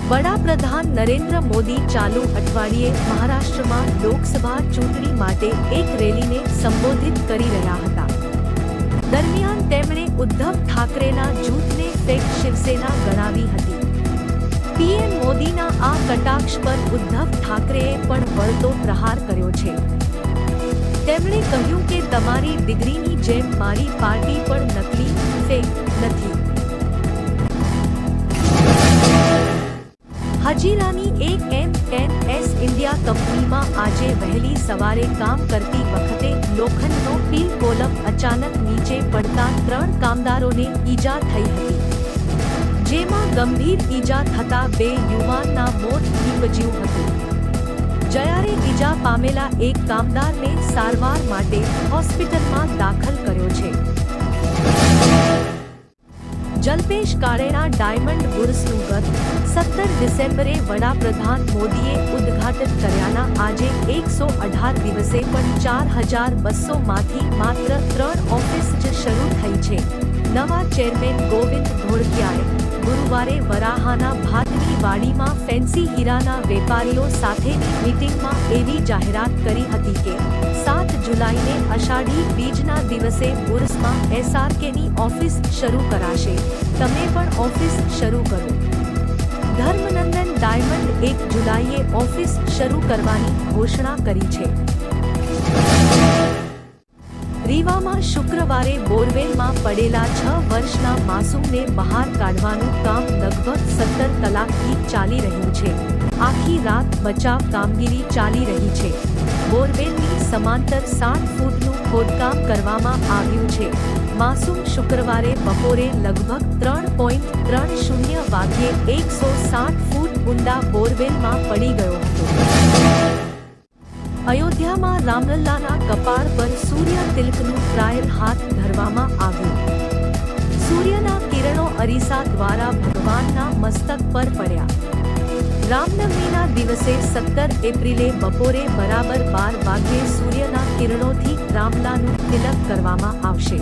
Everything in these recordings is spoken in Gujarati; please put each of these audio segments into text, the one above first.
વડાપ્રધાન નરેન્દ્ર મોદી ચાલુ અઠવાડિયે મહારાષ્ટ્રમાં લોકસભા ચૂંટણી માટે એક રેલીને સંબોધિત કરી રહ્યા હતા. દરમિયાન તેમણે ઉદ્ધવ ઠાકરેના જૂથને ફેક શિવસેના ગણાવી હતી. પીએમ મોદીના આ કટાક્ષ પર ઉદ્ધવ ઠાકરેએ પણ વળતો પ્રહાર કર્યો છે. તેમણે કહ્યું કે તમારી દીકરીની જેમ મારી પાર્ટી પણ નકલી ફેક નથી. હજીરાની એક એમએનએસ ઇન્ડિયા કંપનીમાં આજે વહેલી સવારે કામ કરતી વખતે લોખંડનો સ્ટીલ કોલમ અચાનક નીચે પડતા 3 કામદારોને ઈજા થઈ હતી, જેમાં ગંભીર ઈજા થતા 2 યુવાનના મોત નીપજ્યું હતું. જ્યારે ઈજા પામેલા એક કામદારને સારવાર માટે હોસ્પિટલમાં દાખલ કર્યો છે. જલ્પેશ કાળેના ડાયમંડ બુર્સનું ગત 17 ડિસેમ્બરે વડાપ્રધાન મોદીએ ઉદ્ઘાટન કર્યાના આજે 118 દિવસે પણ 4200 માંથી માત્ર 3 ઓફિસ જ શરૂ થઈ છે. નવા ચેરમેન ગોવિંદ ધોળકિયાએ ગુરુવારે વરાહાના ભાતની વાડીમાં ફેન્સી હીરાના વેપારીઓ સાથેની મીટિંગમાં એવી જાહેરાત કરી હતી કે 7 જુલાઈને અષાઢી બીજના દિવસે બુર્સમાં એસઆરકેની ઓફિસ શરૂ કરાશે. તમે પણ ઓફિસ શરૂ કરો. ધર્મનંદન ડાયમંડ 1 જુલાઈએ ઓફિસ શરૂ કરવાની ઘોષણા કરી છે. રીવામાં શુક્રવારે બોરવેલમાં પડેલા 6 વર્ષના માસૂમને બહાર કાઢવાનું કામ લગભગ 17 કલાકથી ચાલી રહ્યું છે. આખી રાત બચાવ કામગીરી ચાલી રહી છે. બોરવેલની સમાંતર 60 ફૂટનું ખોદકામ કરવામાં આવ્યું છે. માસૂમ શુક્રવારે બપોરે લગભગ 3:30 વાગ્યે 160 ફૂટ ઊંડા બોરવેલમાં પડી ગયો હતો. અયોધ્યામાં રામલલ્લાના કપાળ પર સૂર્ય તિલકનું ટ્રાયલ હાથ ધરવામાં આવ્યું. સૂર્યના કિરણો અરીસા દ્વારા ભગવાનના મસ્તક પર પડ્યા. રામનવમીના દિવસે 17 એપ્રિલે બપોરે બરાબર 12 વાગ્યે સૂર્યના કિરણોથી રામલાનું તિલક કરવામાં આવશે.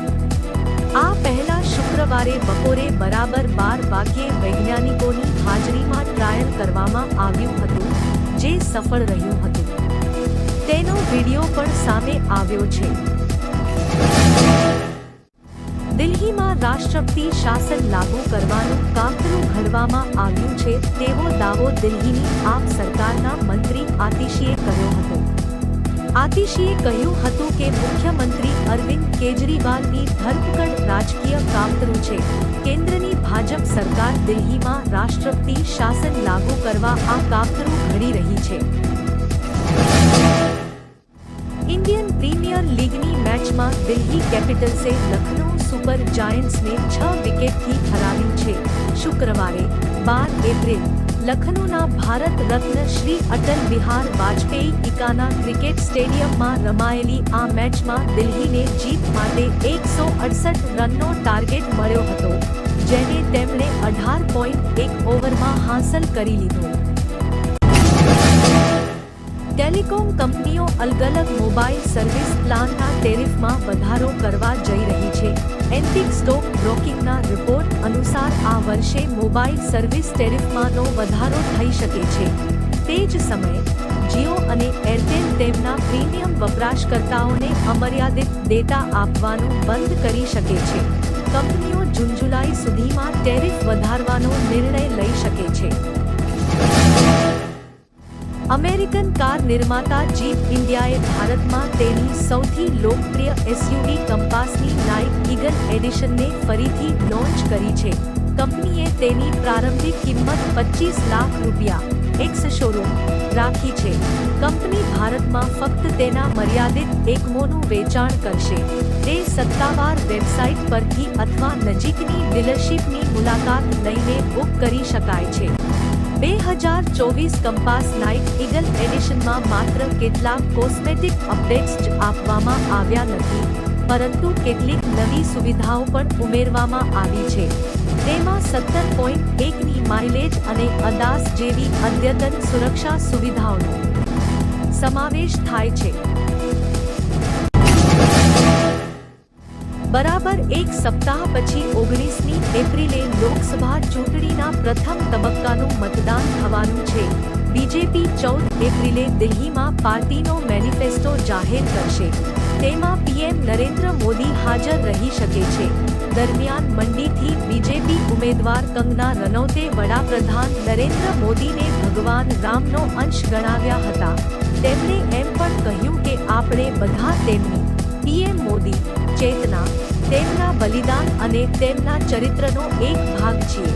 આ પહેલા શુક્રવારે બપોરે બરાબર 12 વાગ્યે વૈજ્ઞાનિકોની હાજરીમાં ટ્રાયલ કરવામાં આવ્યું હતું, જે સફળ રહ્યું હતું. તેનો વિડિયો પણ સામે આવ્યો છે. દિલ્હીમાં રાષ્ટ્રપતિ શાસન લાગુ કરવાનું કાવતરું ઘડવામાં આવ્યું છે તેવો દાવો દિલ્હીની આપ સરકારના મંત્રી આતિશીએ કર્યો હતો. આતિશીએ કહ્યું હતું કે મુખ્યમંત્રી અરવિંદ કેજરીવાલની ધરપકડ રાજકીય કાવતરું છે. કેન્દ્રની ભાજપ સરકાર દિલ્હીમાં રાષ્ટ્રપતિ શાસન લાગુ કરવા આ કાવતરું ઘડી રહી છે. ઇન્ડિયન પ્રીમિયર લીગની મેચમાં દિલ્હી કેપિટલ્સે લખનઉ સુપર જાયન્ટ્સને 6 વિકેટથી હરાવ્યું છે. શુક્રવારે 12 એપ્રિલ લખનઉના ભારત રત્ન શ્રી અટલ બિહાર વાજપેયી ઇકાના ક્રિકેટ સ્ટેડિયમમાં રમાયેલી આ મેચમાં દિલ્હીને જીત માટે 168 રનનો ટાર્ગેટ મળ્યો હતો, જેને તેમણે 18.1 ઓવરમાં હાંસલ કરી લીધો. ટેલિકોમ કંપનીઓ અલગ-અલગ મોબાઈલ સર્વિસ પ્લાનના ટેરિફમાં વધારો કરવા જઈ રહી છે. એન્ટિક સ્ટોક બ્રોકિંગના રિપોર્ટ અનુસાર આ વર્ષે મોબાઈલ સર્વિસ ટેરિફમાંનો વધારો થઈ શકે છે. તે જ સમયે જીઓ અને એરટેલ તેમના પ્રીમિયમ વપરાશકર્તાઓને અમર્યાદિત ડેટા આપવાનું બંધ કરી શકે છે. કંપનીઓ જૂન-જુલાઈ સુધીમાં ટેરિફ વધારવાનો નિર્ણય લઈ શકે છે. અમેરિકન કાર નિર્માતા જીપ ઇન્ડિયાએ ભારતમાં તેની સૌથી લોકપ્રિય એસયુવી કંપાસની નાઇટ ઈગલ એડિશનને ફરીથી લોન્ચ કરી છે. કંપનીએ તેની પ્રારંભિક કિંમત 25 લાખ રૂપિયા એક્સ શોરૂમ રાખી છે. કંપની ભારતમાં ફક્ત તેના મર્યાદિત એકમોનું વેચાણ કરશે. તે સત્તાવાર વેબસાઇટ પરથી અથવા નજીકની ડીલરશીપની મુલાકાત લઈને બુક કરી શકાય છે. 2024 કંપાસ નાઇટ ઈગલ એડિશનમાં માત્ર કેટલાક કોસ્મેટિક અપડેટ્સ જ આપવામાં આવ્યા નથી, પરંતુ કેટલીક નવી સુવિધાઓ પણ ઉમેરવામાં આવી છે. તેમાં 17.1ની માઇલેજ અને ADAS જેવી અદ્યતન સુરક્ષા સુવિધાઓનો સમાવેશ થાય છે. બરાબર એક સપ્તાહ પછી 19મી એપ્રિલે લોકસભા ચૂંટણીના પ્રથમ તબક્કાનું મતદાન થવાનું છે. બીજેપી 14 એપ્રિલે દિલ્હીમાં પાર્ટીનો મેનિફેસ્ટો જાહેર કરશે. તેમાં પીએમ નરેન્દ્ર મોદી હાજર રહી શકે છે. દરમિયાન મંડીથી બીજેપી ઉમેદવાર કંગના રનૌતે વડાપ્રધાન નરેન્દ્ર મોદીને ભગવાન રામનો અંશ ગણાવ્યા હતા. તેમણે એમ પણ કહ્યું કે આપણે બધા તેમની પીએમ મોદી ચેતના, તેમના બલિદાન અને તેમના ચરિત્રનો એક ભાગ છીએ.